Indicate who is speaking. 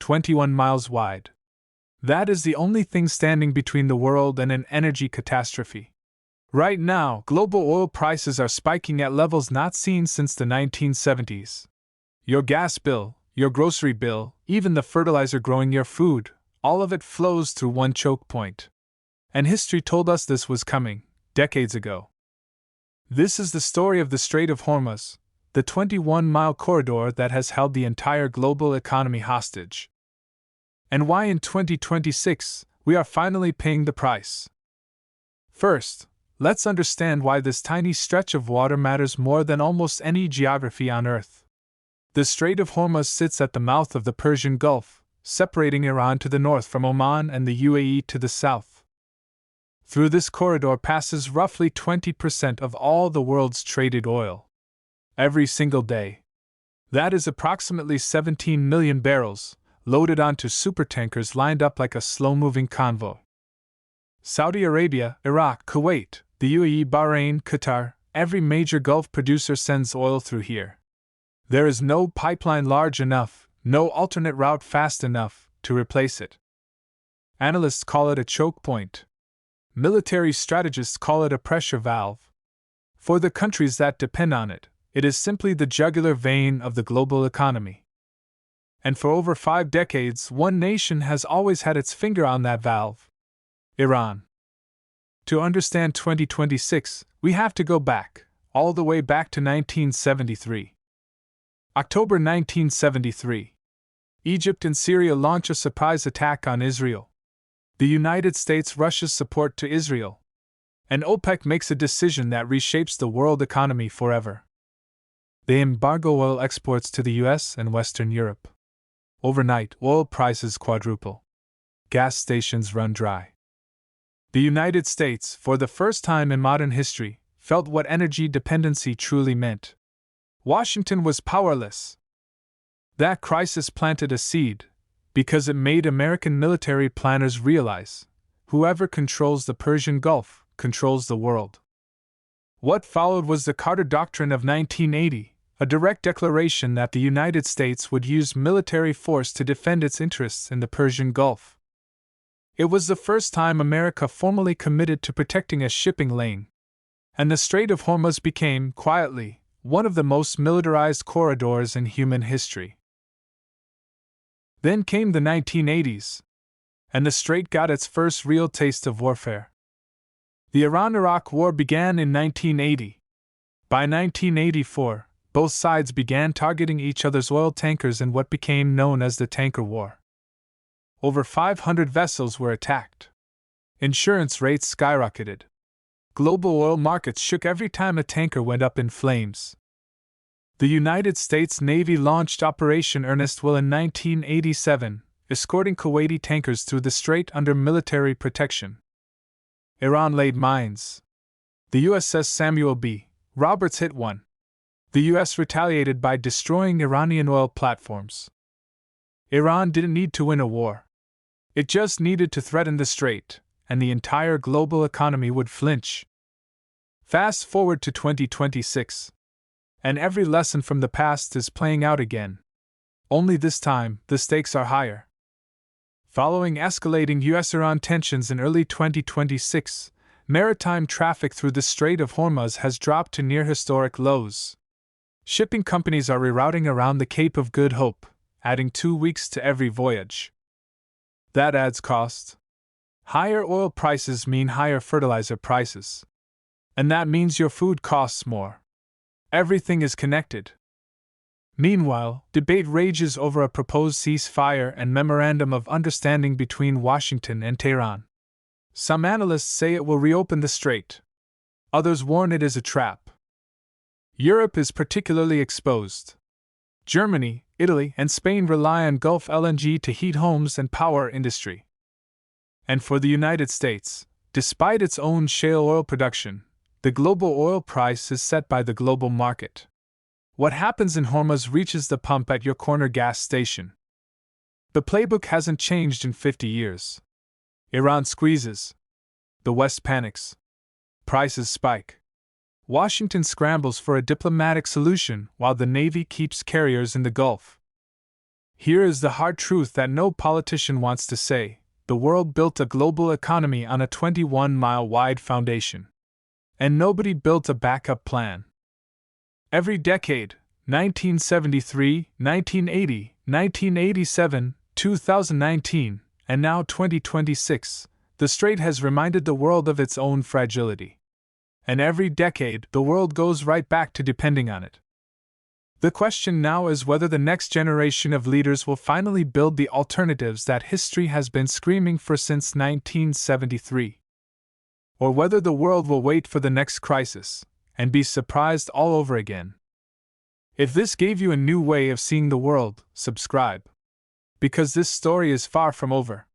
Speaker 1: 21 miles wide. That is the only thing standing between the world and an energy catastrophe. Right now, global oil prices are spiking at levels not seen since the 1970s. Your gas bill, your grocery bill, even the fertilizer growing your food, all of it flows through one choke point. And history told us this was coming, decades ago. This is the story of the Strait of Hormuz, the 21-mile corridor that has held the entire global economy hostage. And why in 2026 we are finally paying the price. First, let's understand why this tiny stretch of water matters more than almost any geography on Earth. The Strait of Hormuz sits at the mouth of the Persian Gulf, separating Iran to the north from Oman and the UAE to the south. Through this corridor passes roughly 20% of all the world's traded oil. Every single day. That is approximately 17 million barrels, loaded onto supertankers lined up like a slow-moving convoy. Saudi Arabia, Iraq, Kuwait, the UAE, Bahrain, Qatar, every major Gulf producer sends oil through here. There is no pipeline large enough, no alternate route fast enough, to replace it. Analysts call it a choke point. Military strategists call it a pressure valve. For the countries that depend on it, it is simply the jugular vein of the global economy. And for over 5 decades, one nation has always had its finger on that valve: Iran. To understand 2026, we have to go back, all the way back to 1973. October 1973. Egypt and Syria launch a surprise attack on Israel. The United States rushes support to Israel. And OPEC makes a decision that reshapes the world economy forever. They embargo oil exports to the US and Western Europe. Overnight, oil prices quadruple. Gas stations run dry. The United States, for the first time in modern history, felt what energy dependency truly meant. Washington was powerless. That crisis planted a seed, because it made American military planners realize, whoever controls the Persian Gulf controls the world. What followed was the Carter Doctrine of 1980, a direct declaration that the United States would use military force to defend its interests in the Persian Gulf. It was the first time America formally committed to protecting a shipping lane. And the Strait of Hormuz became, quietly, one of the most militarized corridors in human history. Then came the 1980s, and the strait got its first real taste of warfare. The Iran-Iraq War began in 1980. By 1984, both sides began targeting each other's oil tankers in what became known as the Tanker War. Over 500 vessels were attacked. Insurance rates skyrocketed. Global oil markets shook every time a tanker went up in flames. The United States Navy launched Operation Earnest Will in 1987, escorting Kuwaiti tankers through the strait under military protection. Iran laid mines. The USS Samuel B. Roberts hit one. The US retaliated by destroying Iranian oil platforms. Iran didn't need to win a war. It just needed to threaten the strait, and the entire global economy would flinch. Fast forward to 2026. And every lesson from the past is playing out again. Only this time, the stakes are higher. Following escalating US-Iran tensions in early 2026, maritime traffic through the Strait of Hormuz has dropped to near-historic lows. Shipping companies are rerouting around the Cape of Good Hope, adding 2 weeks to every voyage. That adds cost. Higher oil prices mean higher fertilizer prices. And that means your food costs more. Everything is connected. Meanwhile, debate rages over a proposed ceasefire and memorandum of understanding between Washington and Tehran. Some analysts say it will reopen the strait. Others warn it is a trap. Europe is particularly exposed. Germany, Italy, and Spain rely on Gulf LNG to heat homes and power industry. And for the United States, despite its own shale oil production, the global oil price is set by the global market. What happens in Hormuz reaches the pump at your corner gas station. The playbook hasn't changed in 50 years. Iran squeezes. The West panics. Prices spike. Washington scrambles for a diplomatic solution while the Navy keeps carriers in the Gulf. Here is the hard truth that no politician wants to say: the world built a global economy on a 21-mile wide foundation. And nobody built a backup plan. Every decade, 1973, 1980, 1987, 2019, and now 2026, the Strait has reminded the world of its own fragility. And every decade, the world goes right back to depending on it. The question now is whether the next generation of leaders will finally build the alternatives that history has been screaming for since 1973. Or whether the world will wait for the next crisis and be surprised all over again. If this gave you a new way of seeing the world, subscribe. Because this story is far from over.